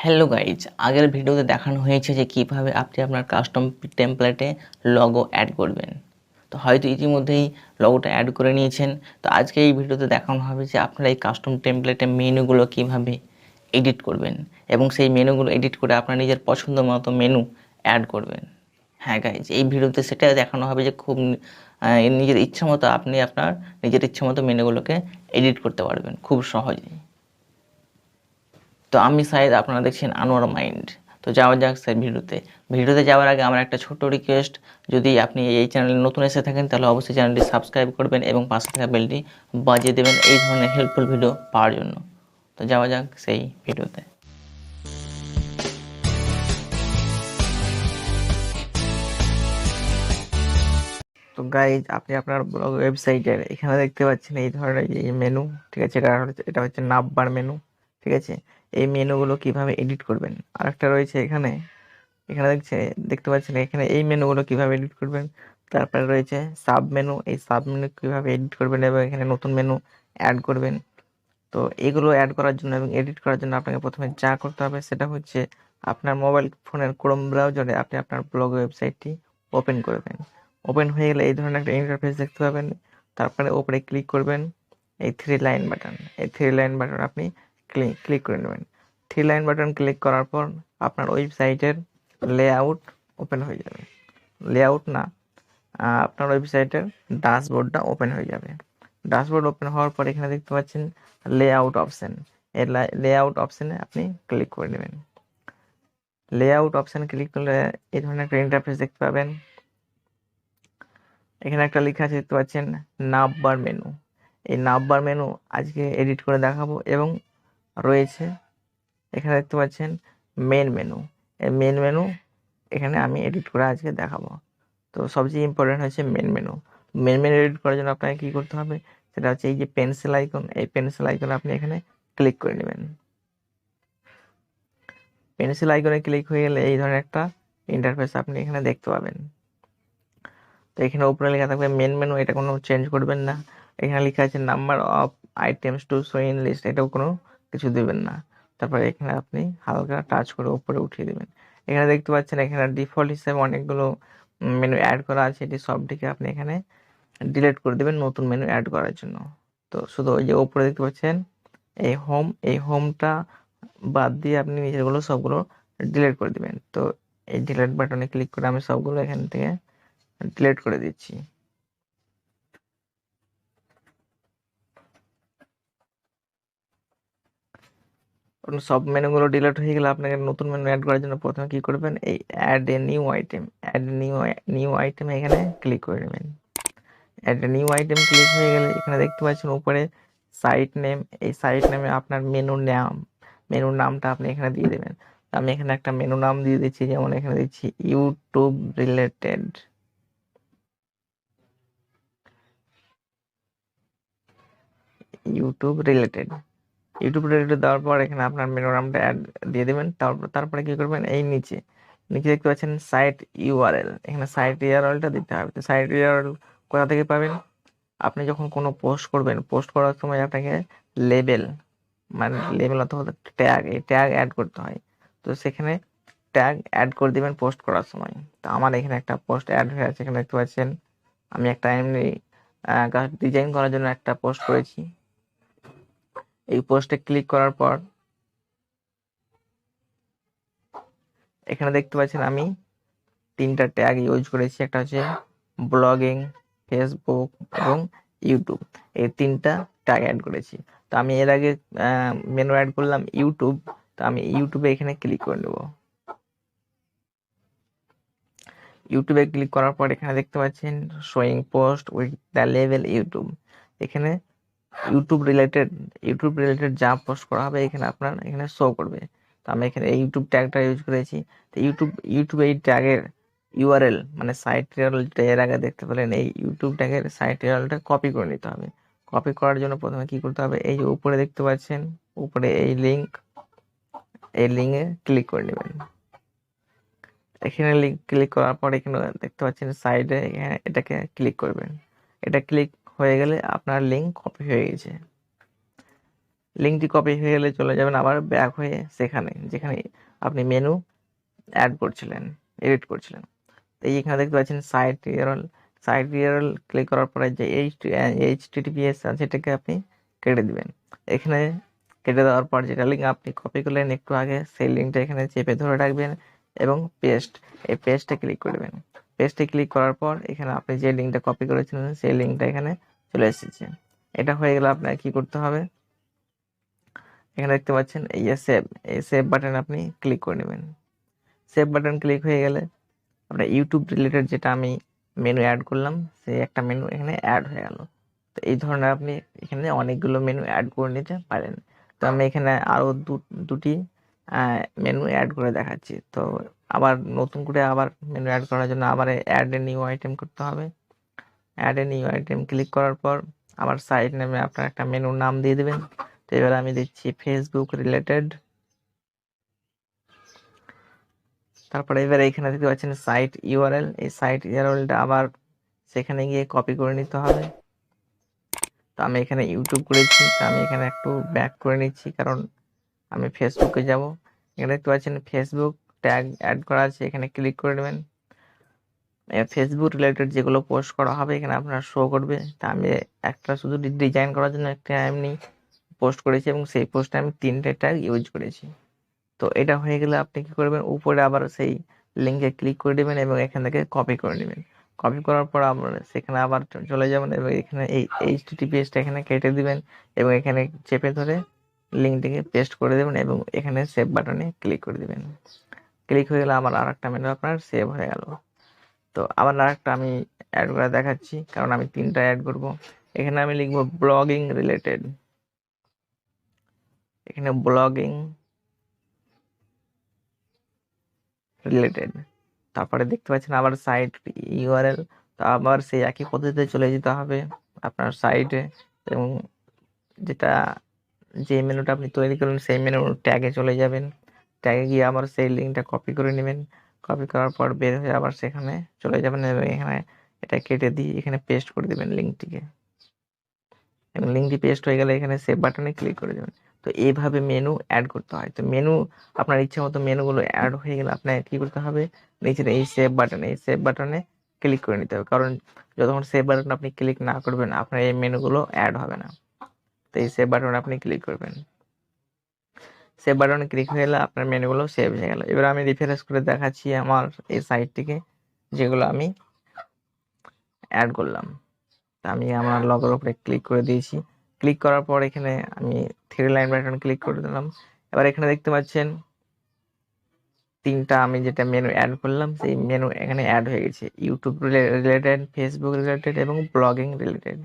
Hello guys, আগের ভিডিওতে দেখানো হয়েছে যে কিভাবে আপনি আপনার কাস্টম টেমপ্লেটে লগো অ্যাড করবেন। তো হয়তো ইতিমধ্যেই লগোটা অ্যাড করে নিয়েছেন। তো আজকে এই ভিডিওতে দেখানো হবে যে আপনারা এই কাস্টম টেমপ্লেটে মেনুগুলো কিভাবে এডিট করবেন এবং সেই মেনুগুলো এডিট করে আপনার নিজের পছন্দ মতো মেনু অ্যাড করবেন। হ্যাঁ গাইজ, এই ভিডিওতে সেটা দেখানো হবে যে খুব নিজের ইচ্ছা মতো আপনি আপনার নিজের ইচ্ছা মতো মেনুগুলোকে এডিট করতে পারবেন খুব সহজেই। তো আমি সাইদ, আপনারা দেখছেন আনোয়ার মাইন্ড। তো যাওয়া যাক স্যার ভিডিওতে যাওয়ার আগে আমার একটা ছোট্ট রিকোয়েস্ট, যদি আপনি এই চ্যানেলে নতুন এসে থাকেন তাহলে অবশ্যই চ্যানেলটি সাবস্ক্রাইব করবেন এবং পাশে থাকা বেলটি বাজিয়ে দেবেন এই ধরনের হেল্পফুল ভিডিও পাওয়ার জন্য। তো যাওয়া যাক সেই ভিডিওতে। তো গাইজ, আপনি আপনার ব্লগ ওয়েবসাইটের এখানে দেখতে পাচ্ছেন এই ধরনের এই মেনু, ঠিক আছে। এটা হচ্ছে নাববার মেনু, ঠিক আছে। এই মেনুগুলো কিভাবে এডিট করবেন আর একটা রয়েছে এখানে এখানে দেখতে পাচ্ছেন এখানে এই মেনুগুলো কিভাবে এডিট করবেন। তারপরে রয়েছে সাব মেনু, এই সাব মেনু কিভাবে এডিট করবেন এবং এখানে নতুন মেনু অ্যাড করবেন। তো এগুলো অ্যাড করার জন্য এবং এডিট করার জন্য আপনাকে প্রথমে যা করতে হবে সেটা হচ্ছে আপনার মোবাইল ফোনের ক্রোম ব্রাউজারে আপনি আপনার ব্লগ ওয়েবসাইটটি ওপেন করবেন। ওপেন হয়ে গেলে এই ধরনের একটা ইন্টারফেস দেখতে পাবেন। তারপরে ওপরে ক্লিক করবেন এই থ্রি লাইন বাটন আপনি ক্লিক করে নেবেন। থ্রি লাইন বাটন ক্লিক করার পর আপনার ওয়েবসাইটের লেআউট ওপেন হয়ে যাবে। লেআউট না, আপনার ওয়েবসাইটের ড্যাশবোর্ডটা ওপেন হয়ে যাবে। ড্যাশবোর্ড ওপেন হওয়ার পর এখানে দেখতে পাচ্ছেন লেআউট অপশন। এই লেআউট অপশনে আপনি ক্লিক করে নেবেন। লেআউট অপশন ক্লিক করলে এই ধরনের একটা ইন্টারফেস দেখতে পাবেন। এখানে একটা লেখা আছে দেখতে পাচ্ছেন নাববার মেনু। এই নাববার মেনু আজকে এডিট করে দেখাবো এবং রয়েছে এখানে দেখতে পাচ্ছেন মেন মেনু। এই মেন মেনু এখানে আমি এডিট করে আজকে দেখাবো। তো সবচেয়ে ইম্পর্টেন্ট হচ্ছে মেন মেনু এডিট করার জন্য আপনাকে কী করতে হবে সেটা হচ্ছে এই যে পেন্সিল আইকন, এই পেন্সিল আইকনে আপনি এখানে ক্লিক করে নেবেন। পেন্সিল আইকনে ক্লিক হয়ে গেলে এই ধরনের একটা ইন্টারফেস আপনি এখানে দেখতে পাবেন। তো এখানে উপরে লেখা থাকবে মেন মেনু, এটা কোনো চেঞ্জ করবেন না। এখানে লেখা আছে number of items to show in list, এটাও কোনো কিছু দেবেন না। তারপরে এখানে আপনি হালকা টাচ করে উপরে উঠিয়ে দেবেন। এখানে দেখতে পাচ্ছেন এখানে ডিফল্ট হিসেবে অনেকগুলো মেনু অ্যাড করা আছে, এটি সবটিকে আপনি এখানে ডিলিট করে দেবেন নতুন মেনু অ্যাড করার জন্য। তো শুধু ওই যে উপরে দেখতে পাচ্ছেন এই হোমটা বাদ দিয়ে আপনি নিজেরগুলো সবগুলো ডিলিট করে দিবেন। তো এই ডিলিট বাটনে ক্লিক করে আমি সবগুলো এখান থেকে ডিলিট করে দিচ্ছি। সব মেনুগুলো ডিলিট হয়ে গেলে আপনাকে নতুন মেনু অ্যাড করার জন্য প্রথমে কি করবেন, এই অ্যাড এ নিউ আইটেম এখানে ক্লিক করে নেবেন। Add a new item click হয়ে গেলে এখানে দেখতে পাচ্ছেন উপরে সাইট নেম, এই সাইট নেমে আপনার মেনুর নামটা আপনি এখানে দিয়ে দেবেন। আমি এখানে একটা মেনু নাম দিয়ে দিচ্ছি, যেমন এখানে দিচ্ছি ইউটিউব রিলেটেড। ইউটিউব রিলেটেড দেওয়ার পর এখানে আপনার মেনু নামটা অ্যাড দিয়ে দেবেন। তারপরে কি করবেন, এই নিচে দেখতে পাচ্ছেন সাইট ইউআরএল, এখানে সাইট ইউআরএলটা দিতে হবে। তো সাইট ইউআরএল কোথা থেকে পাবেন, আপনি যখন কোনো পোস্ট করবেন, পোস্ট করার সময় আপনাকে লেবেল অথবা এই ট্যাগ অ্যাড করতে হয়। তো সেখানে ট্যাগ অ্যাড করে দিবেন পোস্ট করার সময়। তো আমার এখানে একটা পোস্ট অ্যাড হয়ে আছে, এখানে দেখতে পাচ্ছেন আমি একটা এমনি ডিজাইন করার জন্য একটা পোস্ট করেছি। এই পোস্টে ক্লিক করার পর এখানে দেখতে পাচ্ছেন আমি তিনটা ট্যাগ ইউজ করেছি, একটা হচ্ছে ব্লগিং, ফেসবুক এবং ইউটিউব, এই তিনটা ট্যাগ অ্যাড করেছি। তো আমি এর আগে মেনু অ্যাড করলাম ইউটিউব, তো আমি ইউটিউবে এখানে ক্লিক করে নেব। ইউটিউবে ক্লিক করার পর এখানে দেখতে পাচ্ছেন showing post with the level YouTube. এখানে ইউটিউব রিলেটেড যা পোস্ট করা হবে এখানে আপনার এখানে শো করবে। তো আমি এখানে এই ইউটিউব ট্যাগটা ইউজ করেছি। তো ইউটিউব এই ট্যাগের ইউআরএল মানে সাইট ইউআরএলটা এর আগে দেখতে পেলেন, এই ইউটিউব ট্যাগের সাইট ইউআরএলটা কপি করে নিতে হবে। কপি করার জন্য প্রথমে কি করতে হবে, এই যে উপরে দেখতে পাচ্ছেন উপরে এই লিঙ্কে ক্লিক করে নেবেন। এখানে লিঙ্ক ক্লিক করার পর এখানে দেখতে পাচ্ছেন সাইডে এটাকে ক্লিক করবেন। এটা ক্লিক হয়ে গেলে আপনার লিঙ্ক কপি হয়ে গেছে। লিঙ্কটি কপি হয়ে গেলে চলে যাবেন আবার ব্যাক হয়ে যেখানে আপনি মেনু অ্যাড করছিলেন, এডিট করছিলেন। তো এইখানে দেখতে পাচ্ছেন সাইট ইউআরএল ক্লিক করার পরে যে এইচটিটিপিএস আছে এটাকে আপনি কেটে দিবেন। এখানে কেটে দেওয়ার পর যেটা লিঙ্ক আপনি কপি করলেন একটু আগে, সেই লিঙ্কটা এখানে চেপে ধরে রাখবেন এবং এই পেস্টে ক্লিক করবেন। পেস্টে ক্লিক করার পর এখানে আপনি যে লিঙ্কটা কপি করেছিলেন সেই লিঙ্কটা এখানে চলে এসেছে। এটা হয়ে গেলে আপনাকে কি করতে হবে, এখানে দেখতে পাচ্ছেন এই সেভ বাটনে আপনি ক্লিক করে নেবেন। সেভ বাটন ক্লিক হয়ে গেলে আপনার ইউটিউব রিলেটেড যেটা আমি মেনু অ্যাড করলাম সেই একটা মেনু এখানে অ্যাড হয়ে গেল। তো এই ধরনের আপনি এখানে অনেকগুলো মেনু অ্যাড করে নিতে পারেন। তো আমি এখানে আরও দুটি মেনু অ্যাড করে দেখাচ্ছি। তো আবার নতুন করে আবার মেনু অ্যাড করার জন্য আবার অ্যাড এ নিউ আইটেম করতে হবে। Add a new item click করার পর আবার সাইট নেমে আপনার একটা মেনুর নাম দিয়ে দেবেন। তো এবার আমি দিচ্ছি ফেসবুক রিলেটেড। তারপরে এবার এখানে দেখতে পাচ্ছেন সাইট ইউআরএল, এই সাইট ইউআরএলটা আবার সেখানে গিয়ে কপি করে নিতে হবে। তো আমি এখানে ইউটিউব করেছি, তো আমি এখানে একটু ব্যাক করে নিচ্ছি কারণ আমি ফেসবুকে যাব। এখানে দেখতে পাচ্ছেন ফেসবুক ট্যাগ অ্যাড করা আছে, এখানে ক্লিক করে নেবেন। ফেসবুক রিলেটেড যেগুলো পোস্ট করা হবে এখানে আপনার শো করবে। তা আমি একটা শুধু ডিজাইন করার জন্য একটা এমনি পোস্ট করেছি এবং সেই পোস্টে আমি 3টে ট্যাগ ইউজ করেছি। তো এটা হয়ে গেলে আপনি কি করবেন, উপরে আবার সেই লিঙ্কে ক্লিক করে দেবেন এবং এখান থেকে কপি করে নেবেন। কপি করার পর আপনার সেখানে আবার চলে যাবেন এবং এখানে এই এইচটিটিপিএসটা এখানে কেটে দিবেন এবং এখানে চেপে ধরে লিঙ্কটিকে পেস্ট করে দেবেন এবং এখানে সেভ বাটনে ক্লিক করে দিবেন। ক্লিক হয়ে গেলে আমার আর একটা মেনু আপনার সেভ হয়ে গেল। তো আবার আর একটা আমি অ্যাড করে দেখাচ্ছি কারণ আমি 3টা অ্যাড করব। এখানে আমি লিখবো ব্লগিং রিলেটেড। এখানে ব্লগিং রিলেটেড, তারপরে দেখতে পাচ্ছেন আবার সাইট ইউআরএল। তো আবার সেই একই পদ্ধতিতে চলে যেতে হবে আপনার সাইটে এবং যে মেনুটা আপনি তৈরি করলেন সেই মেনু ট্যাগে চলে যাবেন। ট্যাগে গিয়ে আবার সেই লিঙ্কটা কপি করে নেবেন। কপি করার পর বের হয়ে আবার সেখানে চলে যাবেন এবং এখানে এটা কেটে দিয়ে এখানে পেস্ট করে দেবেন লিঙ্কটিকে এবং লিঙ্কটি পেস্ট হয়ে গেলে এখানে সেভ বাটনে ক্লিক করে দেবেন। তো এইভাবে মেনু অ্যাড করতে হয়। তো মেনু আপনার ইচ্ছা মতো মেনুগুলো অ্যাড হয়ে গেলে আপনাকে কি করতে হবে, নিচের এই সেভ বাটনে ক্লিক করে নিতে হবে কারণ যতক্ষণ সেভ বাটন আপনি ক্লিক না করবেন আপনার এই মেনুগুলো অ্যাড হবে না। তো এই সেভ বাটনে আপনি ক্লিক করবেন। সেভ বাটনে ক্লিক হয়ে গেলে আপনার মেনুগুলো সেভ হয়ে গেল। এবার আমি রিফ্রেশ করে দেখাচ্ছি আমার এই সাইটটিকে যেগুলো আমি অ্যাড করলাম। তা আমি আমার লগের উপরে ক্লিক করে দিয়েছি। ক্লিক করার পর এখানে আমি 3 লাইন বাটন ক্লিক করে দিলাম। এবার এখানে দেখতে পাচ্ছেন 3টা আমি যেটা মেনু অ্যাড করলাম সেই মেনু এখানে অ্যাড হয়ে গেছে, ইউটিউব রিলেটেড, ফেসবুক রিলেটেড এবং ব্লগিং রিলেটেড।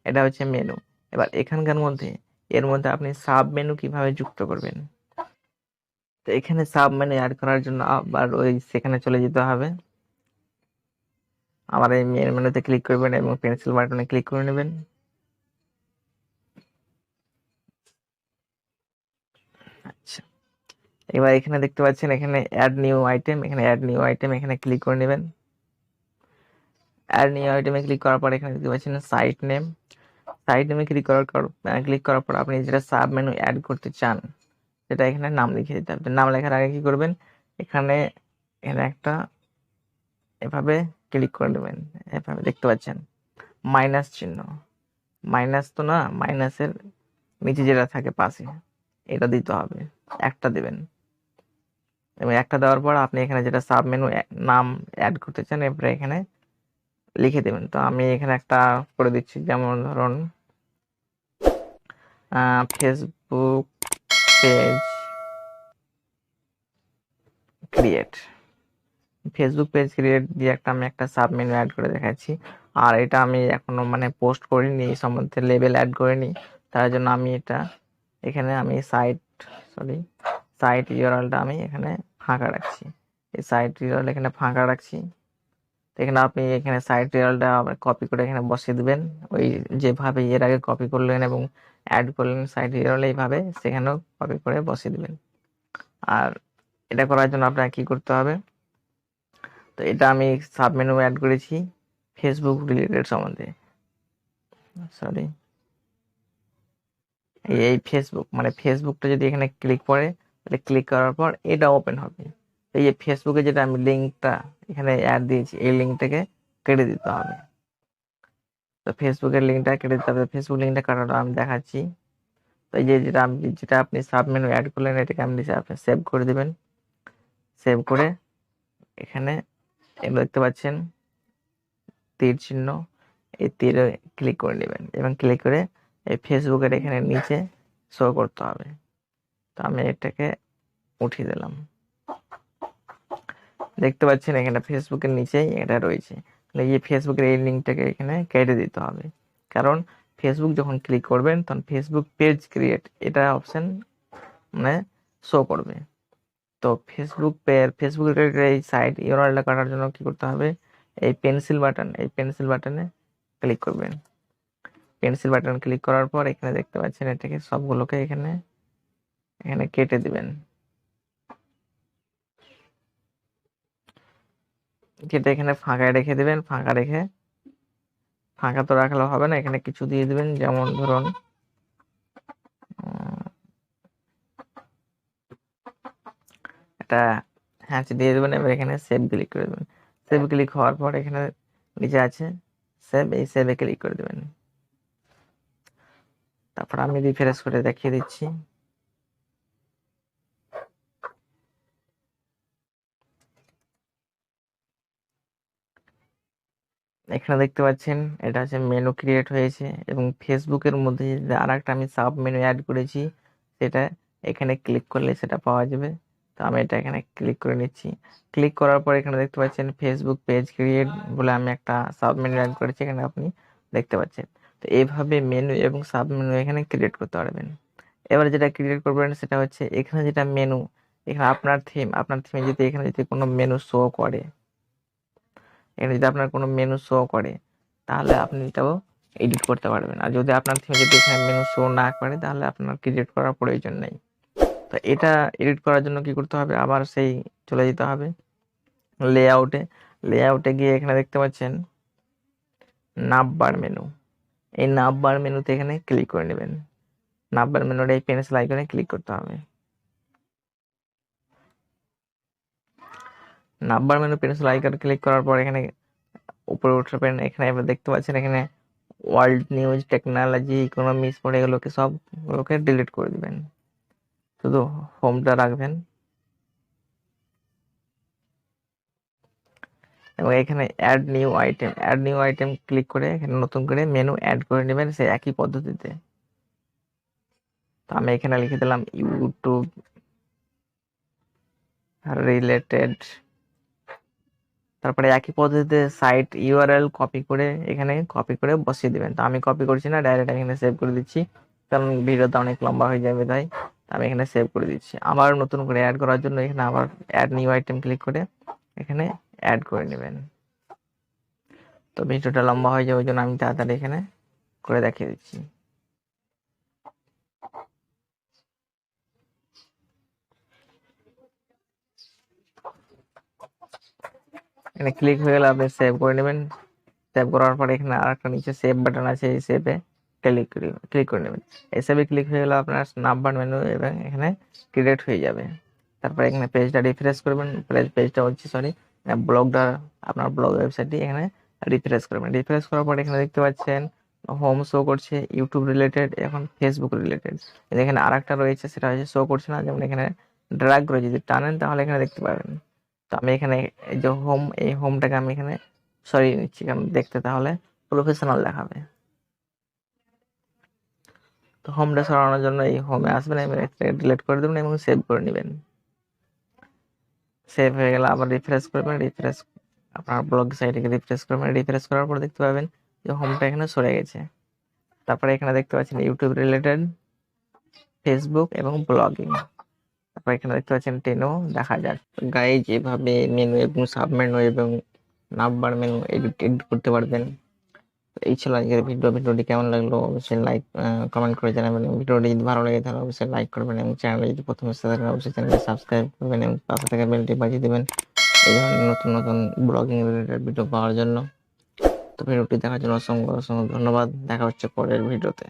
এটা হচ্ছে মেনু। এবার এর মধ্যে আপনি সাব মেনু কিভাবে যুক্ত করবেন। তো এখানে সাব মেনু অ্যাড করার জন্য আবার সেখানে চলে যেতে হবে। আবার এই মেন মেনুতে ক্লিক করবেন এবং পেন্সিল বাটনে ক্লিক করে নেবেন। আচ্ছা, এবার এখানে দেখতে পাচ্ছেন এখানে অ্যাড নিউ আইটেম, এখানে ক্লিক করে নেবেন। অ্যাড নিউ আইটেমে ক্লিক করার পর এখানে দেখতে পাচ্ছেন সাইট নেমে ক্লিক করার পর আপনি যেটা সাব মেনু অ্যাড করতে চান সেটা এখানে নাম লিখে দিতে হবে। নাম লেখার আগে কি করবেন, এখানে একটা এভাবে ক্লিক করে নেবেন। এভাবে দেখতে পাচ্ছেন মাইনাস চিহ্ন, মাইনাস তো না, মাইনাসের নিচে যেটা থাকে পাশে এটা দিতে হবে, একটা দেবেন এবং একটা দেওয়ার পর আপনি এখানে যেটা সাব মেনু নাম অ্যাড করতে চান এরপরে এখানে লিখে দেবেন। তো আমি এখানে একটা করে দিচ্ছি, যেমন ধরুন ফেসবুক পেজ ক্রিয়েট দিয়ে আমি একটা সাব মেনু অ্যাড করে দেখাচ্ছি। আর এটা আমি এখনো মানে পোস্ট করিনি, এই সম্বন্ধে লেবেল অ্যাড করিনি, তার জন্য আমি এখানে আমি সাইট ইউআরএলটা আমি এখানে ফাঁকা রাখছি। এই সাইট ইউআরএল এখানে ফাঁকা রাখছি। এখানে আপনি এখানে সাইট ইউআরএলটা কপি করে এখানে বসিয়ে দিবেন, ওই যেভাবে এর আগে কপি করলেন এবং অ্যাড করলেন সাইট ইউআরএল এইভাবে সেখানেও কপি করে বসিয়ে দিবেন। আর এটা করার জন্য আপনাকে কি করতে হবে, তো এটা আমি সাব মেনু অ্যাড করেছি ফেসবুক রিলেটেড সম্বন্ধে, এই ফেসবুক, মানে ফেসবুকটা যদি এখানে ক্লিক করে, তাহলে ক্লিক করার পর এটা ওপেন হবে। এই যে ফেসবুকে যেটা আমি লিঙ্কটা এখানে অ্যাড দিয়েছি, এই লিঙ্কটাকে কেটে দিতে হবে। তো ফেসবুকের লিঙ্কটা কেটে দিতে হবে। ফেসবুক লিঙ্কটা কাটাটা আমি দেখাচ্ছি। তো এই যে যেটা আপনি সাব মেনু অ্যাড করলেন, এটাকে আপনি সেভ করে দিবেন। সেভ করে এখানে এগুলো দেখতে পাচ্ছেন তীর চিহ্ন, এই তীরে ক্লিক করে নেবেন এবং ক্লিক করে এই ফেসবুকের এখানে নিচে শো করতে হবে। তো আমি এটাকে উঠিয়ে দিলাম। দেখতে পাচ্ছেন এখানে ফেসবুকের নিচেই এটা রয়েছে। এই ফেসবুকের এই লিঙ্কটাকে এখানে কেটে দিতে হবে, কারণ ফেসবুক যখন ক্লিক করবেন তখন ফেসবুক পেজ ক্রিয়েট এটা অপশন মানে শো করবে। তো ফেসবুকের এই সাইট ইউআরএলটা কাটার জন্য কি করতে হবে, এই পেন্সিল বাটনে ক্লিক করবেন। পেন্সিল বাটন ক্লিক করার পর এখানে দেখতে পাচ্ছেন এটাকে সবগুলোকে এখানে কেটে দিবেন। কেটে এখানে ফাঁকা রেখে দিবেন। ফাঁকা তো রাখলে হবে না, এখানে কিছু দিয়ে দিবেন, যেমন ধরুন এটা হ্যাচ দিয়ে দেবেন। এবার এখানে সেভ ক্লিক করে দেবেন। সেভ ক্লিক হওয়ার পর এখানে নিচে আছে সেভ, এই সেভে ক্লিক করে দেবেন। তারপর আমি রিফ্রেশ করে দেখিয়ে দিচ্ছি। এখানে দেখতে পাচ্ছেন এটা হচ্ছে মেনু ক্রিয়েট হয়েছে, এবং ফেসবুকের মধ্যে আর একটা আমি সাব মেনু অ্যাড করেছি, সেটা এখানে ক্লিক করলে সেটা পাওয়া যাবে। তো আমি এটা এখানে ক্লিক করে নিচ্ছি। ক্লিক করার পর এখানে দেখতে পাচ্ছেন ফেসবুক পেজ ক্রিয়েট বলে আমি একটা সাব মেনু অ্যাড করেছি, এখানে আপনি দেখতে পাচ্ছেন। তো এইভাবে মেনু এবং সাব মেনু এখানে ক্রিয়েট করতে পারবেন। এবার যেটা ক্রিয়েট করবেন সেটা হচ্ছে এখানে যেটা মেনু, এখানে আপনার থিমে যদি এখানে যদি কোনো মেনু শো করে, এখানে যদি আপনার কোনো মেনু শো করে, তাহলে আপনি এটাও এডিট করতে পারবেন। আর যদি আপনার থিমে যদি এখানে মেনু শো না করে, তাহলে আপনার ক্রিয়েট করার প্রয়োজন নেই। তো এটা এডিট করার জন্য কি করতে হবে, আবার সেই চলে যেতে হবে লেআউটে গিয়ে এখানে দেখতে পাচ্ছেন নাভবার মেনু। এই নাভবার মেনুতে এখানে ক্লিক করে নেবেন। নাভবার মেনুর এই পেন্সিল আইকনে ক্লিক করতে হবে। নাভবার মেনু পেন্সিল আইকনে ক্লিক করার পর এখানে উপরে উঠবেন। এখানে এবার দেখতে পাচ্ছেন এখানে ওয়ার্ল্ড নিউজ, টেকনোলজি, ইকোনমিক্স পড়ে এগুলোকে সবগুলোকে ডিলিট করে দিবেন, শুধু হোমটা রাখবেন। এবং এখানে অ্যাড নিউ আইটেম ক্লিক করে এখানে নতুন করে মেনু অ্যাড করে নেবেন সেই একই পদ্ধতিতে। তো আমি এখানে লিখে দিলাম ইউটিউব রিলেটেড। তারপরে একই পদ্ধতিতে সাইট ইউআরএল কপি করে বসিয়ে দিবেন। তো আমি কপি করছি না, ডাইরেক্ট এখানে সেভ করে দিচ্ছি, কারণ ভিডিওটা অনেক লম্বা হয়ে যাবে, তাই আমি এখানে সেভ করে দিচ্ছি। আবার নতুন করে অ্যাড করার জন্য এখানে আবার অ্যাড নিউ আইটেম ক্লিক করে এখানে অ্যাড করে নেবেন। তো ভিডিওটা লম্বা হয়ে যাবে, ওই জন্য আমি তাড়াতাড়ি এখানে করে দেখিয়ে দিচ্ছি। এখানে ক্লিক হয়ে গেলে আপনি সেভ করে নেবেন। সেভ করার পর এখানে আর একটা নিচে সেভ বাটন আছে, এই সেভে ক্লিক করে নেবেন। এই সেভে ক্লিক হয়ে গেলে আপনার নাম্বার মেনু এবং এখানে ক্রিয়েট হয়ে যাবে। তারপর এখানে পেজটা রিফ্রেশ করবেন, পেজটা হচ্ছে ব্লগটা, আপনার ব্লগ ওয়েবসাইটটি এখানে রিফ্রেশ করবেন। রিফ্রেশ করার পর এখানে দেখতে পাচ্ছেন হোম শো করছে ইউটিউব রিলেটেড, এখন ফেসবুক রিলেটেড। এখানে আর একটা রয়েছে, সেটা হচ্ছে শো করছে না, যেমন এখানে ড্র্যাগ করে যদি টানেন তাহলে এখানে দেখতে পাবেন। তো আমি এখানে এই যে এই হোমটাকে আমি এখানে সরিয়ে নিচ্ছি, কারণ দেখতে তাহলে প্রফেশনাল দেখাবে। তো হোমটা সরানোর জন্য এই হোমে আসবেন এবং ডিলিট করে দেবেন এবং সেভ করে নেবেন। সেভ হয়ে গেলে আবার রিফ্রেশ করবেন, আপনার ব্লগ সাইটে রিফ্রেশ করবেন। রিফ্রেশ করার পর দেখতে পাবেন যে হোমটা এখানে সরে গেছে। তারপরে এখানে দেখতে পাচ্ছেন ইউটিউব রিলেটেড, ফেসবুক এবং ব্লগিং। তারপর এখানে দেখতে পাচ্ছেন টেনও দেখা যাচ্ছে। গাইজ এভাবে মেনু এবং সাব মেনু এবং নাম্বার মেনু এডিট করতে পারবেন। এই ছিল আজকের ভিডিওটি কেমন লাগলো অবশ্যই কমেন্ট করে জানাবেন। ভিডিওটি যদি ভালো লাগে তাহলে অবশ্যই লাইক করবেন, এবং চ্যানেলে যদি প্রথমে থাকেন অবশ্যই চ্যানেলটি সাবস্ক্রাইব করবেন এবং পাশে থাকা বেলটি বাজিয়ে দেবেন এই ধরনের নতুন ব্লগিং রিলেটেড ভিডিও পাওয়ার জন্য। তো ভিডিওটি দেখার জন্য অসংখ্য ধন্যবাদ। দেখা হচ্ছে পরের ভিডিওতে।